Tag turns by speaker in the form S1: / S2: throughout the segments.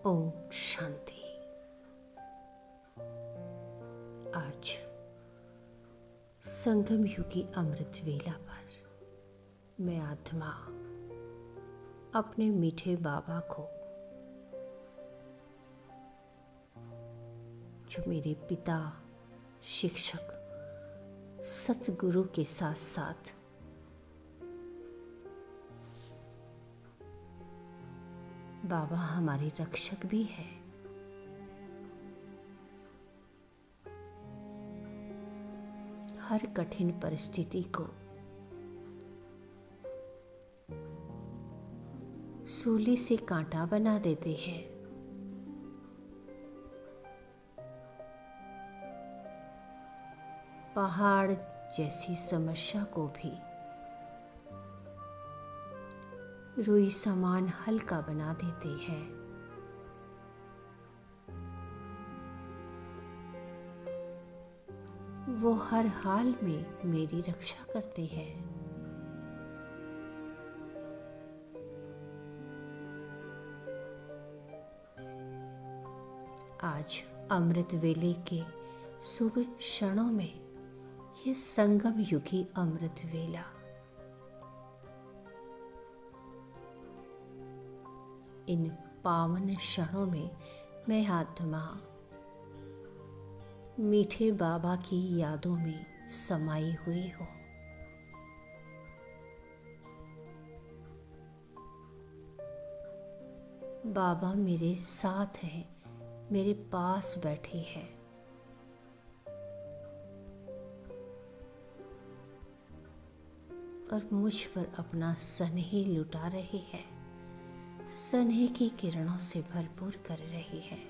S1: ओम शांति। आज संगम युगी अमृत वेला पर मैं आत्मा अपने मीठे बाबा को, जो मेरे पिता, शिक्षक, सतगुरु के साथ साथ बाबा हमारे रक्षक भी है, हर कठिन परिस्थिति को सूली से कांटा बना देते हैं। पहाड़ जैसी समस्या को भी रुई समान हल्का बना देते हैं। वो हर हाल में मेरी रक्षा करते हैं। आज अमृत वेले के शुभ क्षणों में ये संगम युगी अमृत वेला इन पावन क्षणों में मैं आत्मा मीठे बाबा की यादों में समाई हुई हूँ। बाबा मेरे साथ हैं, मेरे पास बैठे हैं। और मुझ पर अपना स्नेह लुटा रहे हैं, स्नेह की किरणों से भरपूर कर रहे हैं।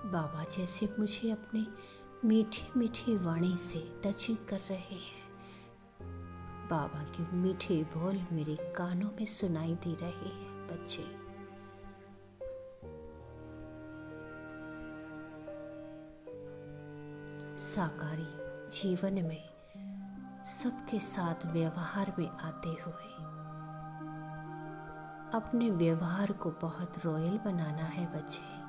S1: बाबा जैसे मुझे अपने मीठी मीठी वाणी से टचिंग कर रहे हैं। बाबा के मीठे बोल मेरे कानों में सुनाई दे रहे हैं। बच्चे, साकारी जीवन में सबके साथ व्यवहार में आते हुए अपने व्यवहार को बहुत रॉयल बनाना है। बच्चे,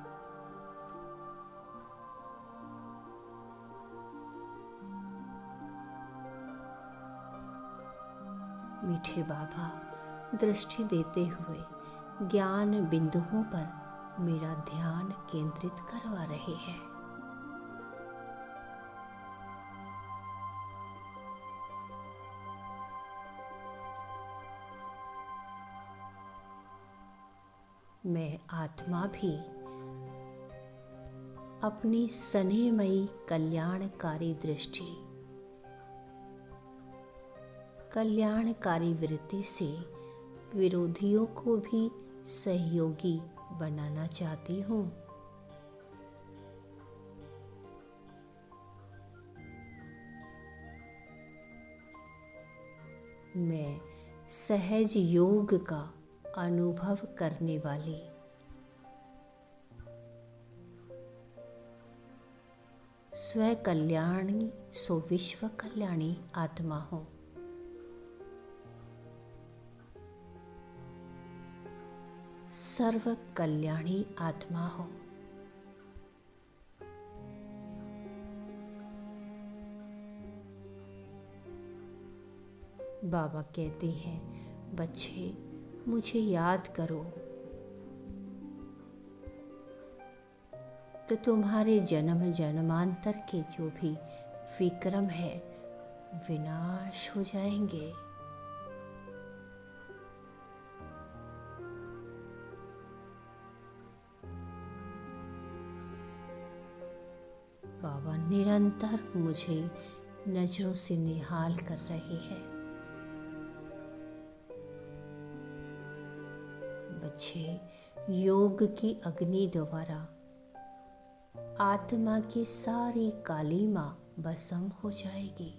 S1: मीठे बाबा दृष्टि देते हुए ज्ञान बिंदुओं पर मेरा ध्यान केंद्रित करवा रहे हैं। मैं आत्मा भी अपनी स्नेहमयी कल्याणकारी दृष्टि, कल्याणकारी वृत्ति से विरोधियों को भी सहयोगी बनाना चाहती हूँ। मैं सहज योग का अनुभव करने वाली स्व कल्याणी सो विश्व कल्याणी आत्मा हूँ। सर्व कल्याणी आत्मा हो। बाबा कहते हैं, बच्चे मुझे याद करो तो तुम्हारे जन्म जन्मांतर के जो भी विक्रम है विनाश हो जाएंगे। बाबा निरंतर मुझे नजरों से निहाल कर रहे हैं। बच्चे, योग की अग्नि द्वारा आत्मा की सारी कालीमा भस्म हो जाएगी।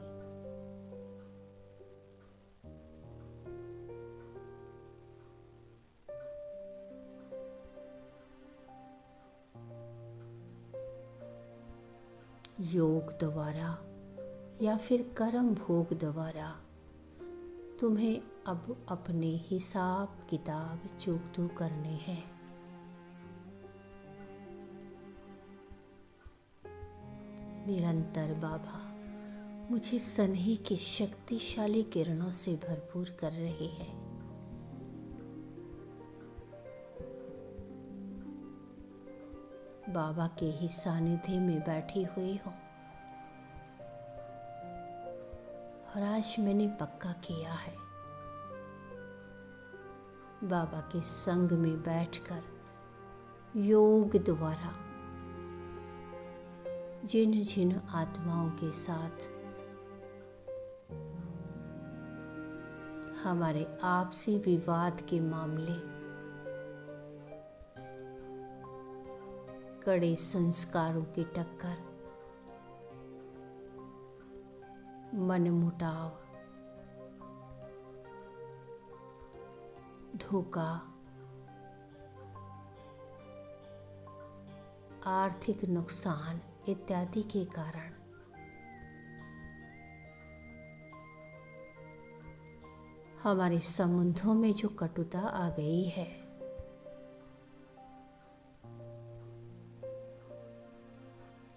S1: योग द्वारा या फिर कर्म भोग द्वारा तुम्हें अब अपने हिसाब किताब चुकता करने हैं। निरंतर बाबा मुझे सनही की शक्तिशाली किरणों से भरपूर कर रहे हैं। बाबा के ही सानिध्य में बैठी हुई हूँ और आज मैंने पक्का किया है, बाबा के संग में बैठकर योग द्वारा जिन जिन आत्माओं के साथ हमारे आपसी विवाद के मामले, कड़े संस्कारों की टक्कर, मनमुटाव, धोखा, आर्थिक नुकसान इत्यादि के कारण हमारे संबंधों में जो कटुता आ गई है,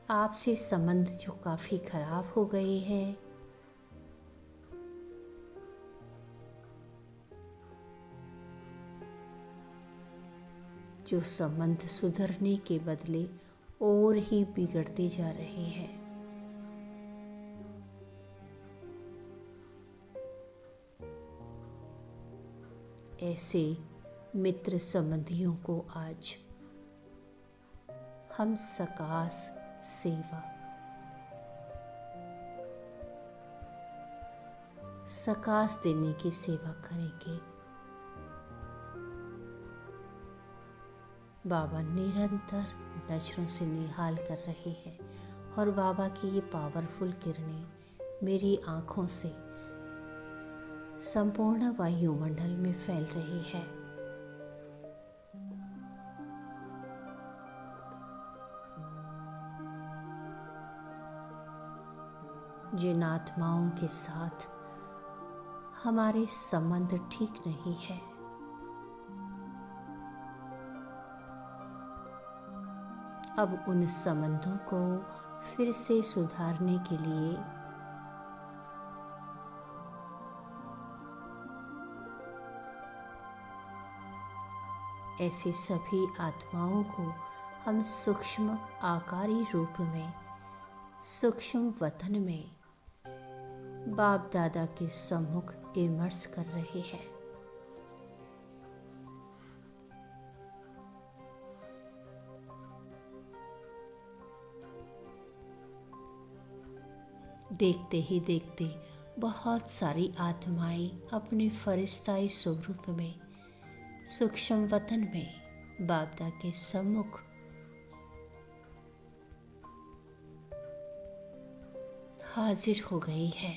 S1: आपसी संबंध जो काफी खराब हो गए हैं, जो संबंध सुधरने के बदले और ही बिगड़ते जा रहे हैं, ऐसे मित्र संबंधियों को आज हम सकाश सेवा, सकाश देने की सेवा करेंगे। बाबा निरंतर नजरों से निहाल कर रहे हैं और बाबा की ये पावरफुल किरणें मेरी आंखों से संपूर्ण वायुमंडल में फैल रही है। जिन आत्माओं के साथ हमारे संबंध ठीक नहीं है, अब उन संबंधों को फिर से सुधारने के लिए ऐसी सभी आत्माओं को हम सूक्ष्म आकारी रूप में, सूक्ष्म वतन में बाप दादा के सम्मुख इमर्स कर रहे हैं। देखते ही देखते बहुत सारी आत्माएं अपने फरिश्ताई स्वरूप में सूक्ष्म वतन में बाप दादा के सम्मुख हाजिर हो गई है।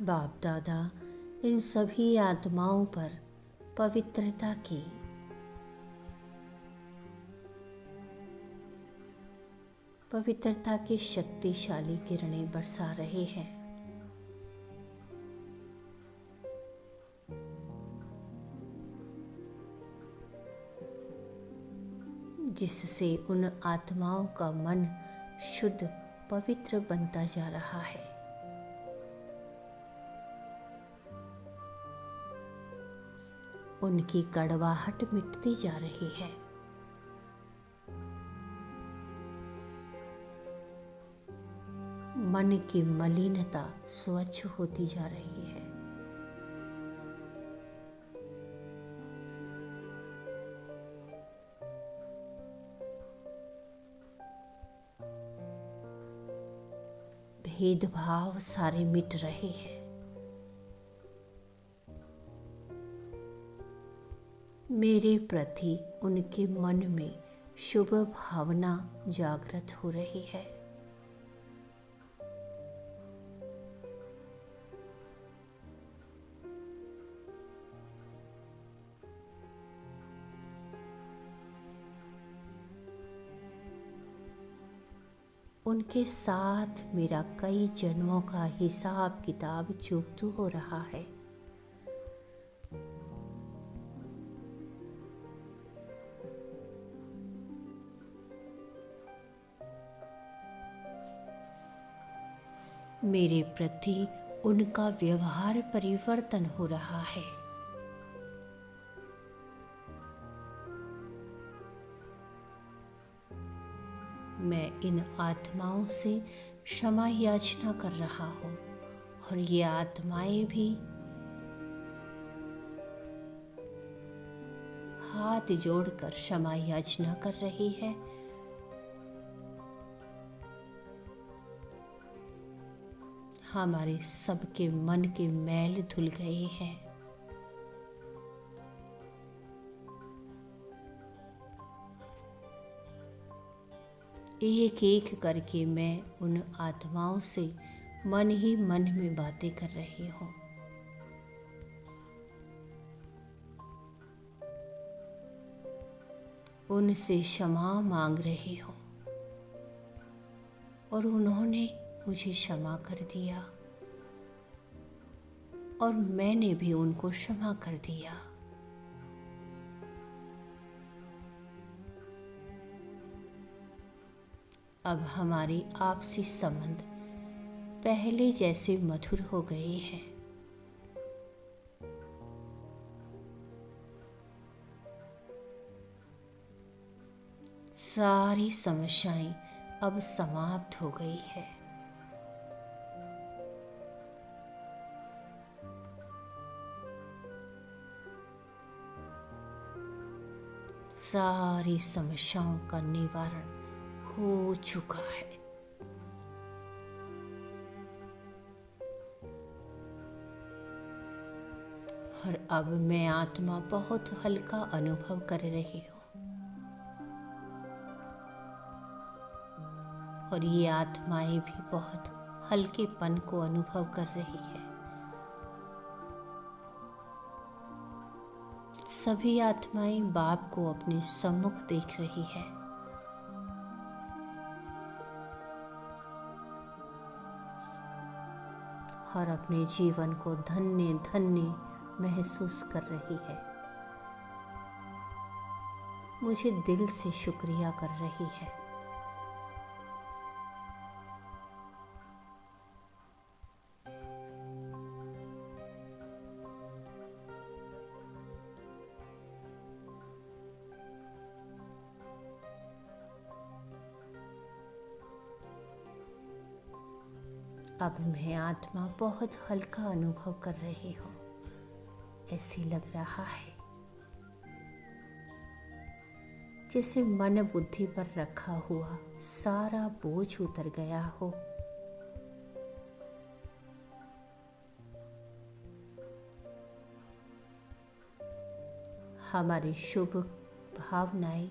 S1: बाप दादा इन सभी आत्माओं पर पवित्रता की शक्तिशाली किरणें बरसा रहे हैं। जिससे उन आत्माओं का मन शुद्ध पवित्र बनता जा रहा है। उनकी कड़वाहट मिटती जा रही है। मन की मलिनता स्वच्छ होती जा रही है। भेदभाव सारे मिट रहे हैं। मेरे प्रति उनके मन में शुभ भावना जागृत हो रही है। उनके साथ मेरा कई जन्मों का हिसाब किताब चूकतू हो रहा है। मेरे प्रति उनका व्यवहार परिवर्तन हो रहा है। मैं इन आत्माओं से क्षमा याचना कर रहा हूँ और ये आत्माएं भी हाथ जोड़कर क्षमा याचना कर रही है। हमारे सबके मन के मैल धुल गए हैं। एक एक करके मैं उन आत्माओं से मन ही मन में बातें कर रही हूँ। उनसे क्षमा मांग रही हूँ और उन्होंने मुझे क्षमा कर दिया और मैंने भी उनको क्षमा कर दिया। अब हमारी आपसी संबंध पहले जैसे मधुर हो गए हैं। सारी समस्याएं अब समाप्त हो गई है। सारी समस्याओं का निवारण हो चुका है। और अब मैं आत्मा बहुत हल्का अनुभव कर रही हूँ और ये आत्माएं भी बहुत हल्केपन को अनुभव कर रही है। सभी आत्माएं बाप को अपने सम्मुख देख रही है। और अपने जीवन को धन्य धन्य महसूस कर रही है। मुझे दिल से शुक्रिया कर रही है। अब मैं आत्मा बहुत हल्का अनुभव कर रही हूँ। ऐसी लग रहा है जैसे मन बुद्धि पर रखा हुआ सारा बोझ उतर गया हो। हमारी शुभ भावनाएं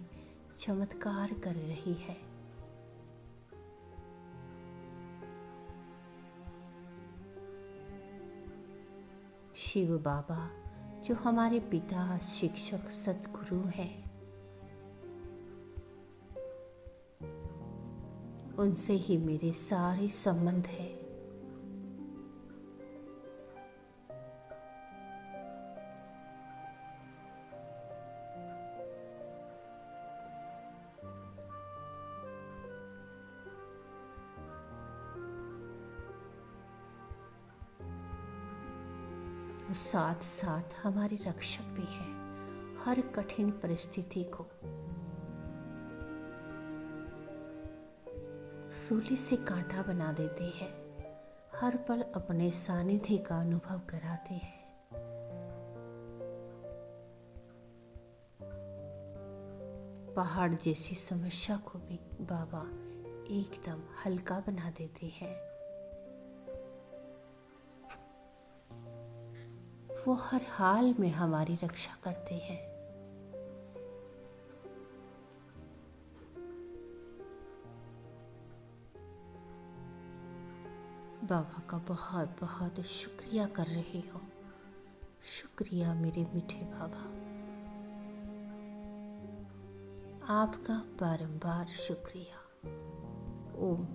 S1: चमत्कार कर रही है। शिव बाबा जो हमारे पिता शिक्षक सद्गुरु हैं, उनसे ही मेरे सारे संबंध हैं। और साथ साथ हमारे रक्षक भी हैं। हर कठिन परिस्थिति को सूली से कांटा बना देते हैं। हर पल अपने सानिध्य का अनुभव कराते हैं। पहाड़ जैसी समस्या को भी बाबा एकदम हल्का बना देते हैं। वो हर हाल में हमारी रक्षा करते हैं। बाबा का बहुत बहुत शुक्रिया कर रही हूँ। शुक्रिया मेरे मीठे बाबा, आपका बारंबार शुक्रिया। ओम